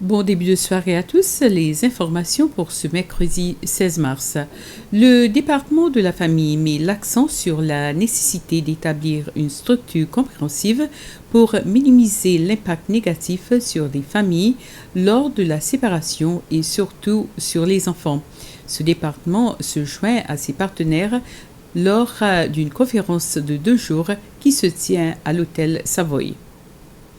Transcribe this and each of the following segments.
Bon début de soirée à tous. Les informations pour ce mercredi 16 mars. Le département de la famille met l'accent sur la nécessité d'établir une structure compréhensive pour minimiser l'impact négatif sur les familles lors de la séparation et surtout sur les enfants. Ce département se joint à ses partenaires lors d'une conférence de 2 jours qui se tient à l'hôtel Savoy.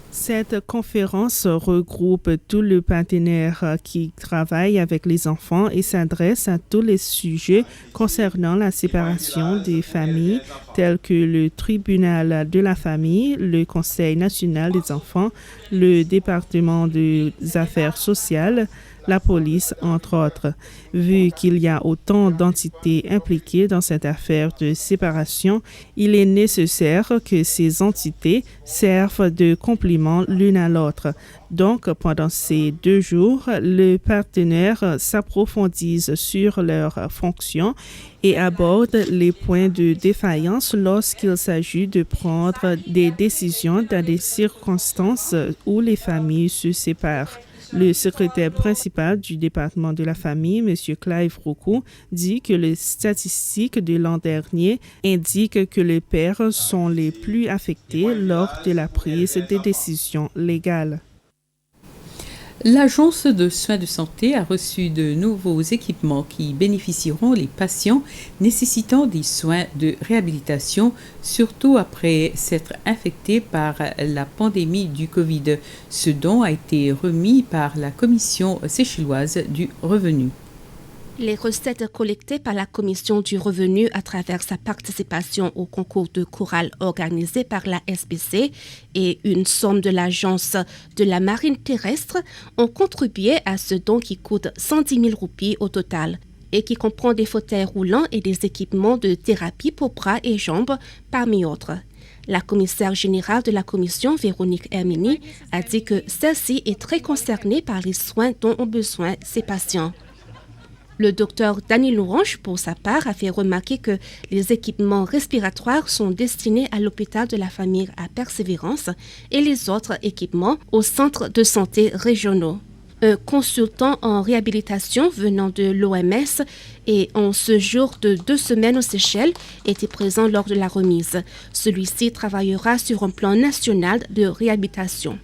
Cette conférence regroupe tous les partenaires qui travaillent avec les enfants et s'adresse à tous les sujets concernant la séparation des familles, tels que le tribunal de la famille, le Conseil national des enfants, le département des affaires sociales, la police, entre autres. Vu qu'il y a autant d'entités impliquées dans cette affaire de séparation, il est nécessaire que ces entités servent de complément l'une à l'autre. Donc, pendant ces 2 jours, les partenaires s'approfondissent sur leurs fonctions et abordent les points de défaillance lorsqu'il s'agit de prendre des décisions dans des circonstances où les familles se séparent. Le secrétaire principal du département de la famille, M. Clive Roukou, dit que les statistiques de l'an dernier indiquent que les pères sont les plus affectés lors de la prise des décisions légales. L'Agence de soins de santé a reçu de nouveaux équipements qui bénéficieront les patients nécessitant des soins de réhabilitation, surtout après s'être infectés par la pandémie du Covid. Ce don a été remis par la Commission séchelloise du revenu. Les recettes collectées par la Commission du revenu à travers sa participation au concours de chorale organisé par la SPC et une somme de l'Agence de la marine terrestre ont contribué à ce don qui coûte 110 000 roupies au total et qui comprend des fauteuils roulants et des équipements de thérapie pour bras et jambes, parmi autres. La commissaire générale de la commission, Véronique Hermini, a dit que celle-ci est très concernée par les soins dont ont besoin ses patients. Le docteur Dany Lourange, pour sa part, a fait remarquer que les équipements respiratoires sont destinés à l'hôpital de la famille à Persévérance et les autres équipements aux centres de santé régionaux. Un consultant en réhabilitation venant de l'OMS et en séjour de 2 semaines aux Seychelles était présent lors de la remise. Celui-ci travaillera sur un plan national de réhabilitation.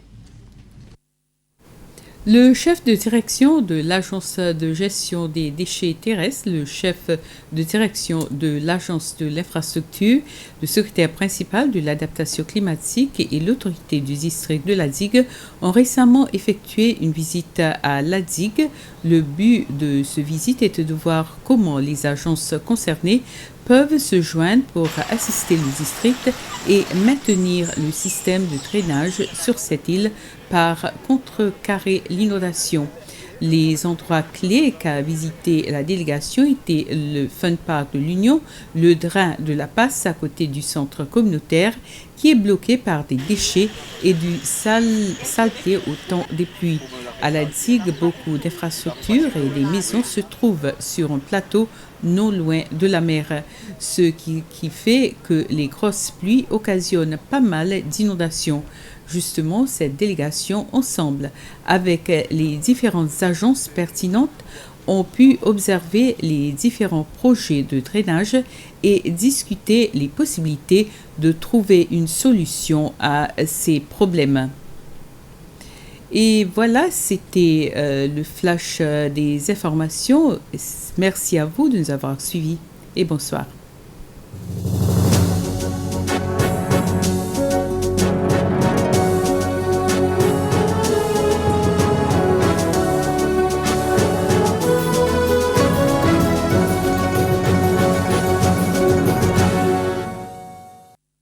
Le chef de direction de l'Agence de gestion des déchets terrestres, le chef de direction de l'Agence de l'infrastructure, le secrétaire principal de l'adaptation climatique et l'autorité du district de la digue ont récemment effectué une visite à la digue. Le but de cette visite était de voir comment les agences concernées peuvent se joindre pour assister le district et maintenir le système de drainage sur cette île par contrecarrer l'inondation. Les endroits clés qu'a visité la délégation étaient le Fun Park de l'Union, le drain de la Passe à côté du centre communautaire qui est bloqué par des déchets et du saleté au temps des pluies. À la digue, beaucoup d'infrastructures et des maisons se trouvent sur un plateau non loin de la mer, ce qui fait que les grosses pluies occasionnent pas mal d'inondations. Justement, cette délégation, ensemble avec les différentes agences pertinentes, ont pu observer les différents projets de drainage et discuter les possibilités de trouver une solution à ces problèmes. Et voilà, c'était le flash des informations. Merci à vous de nous avoir suivis et bonsoir.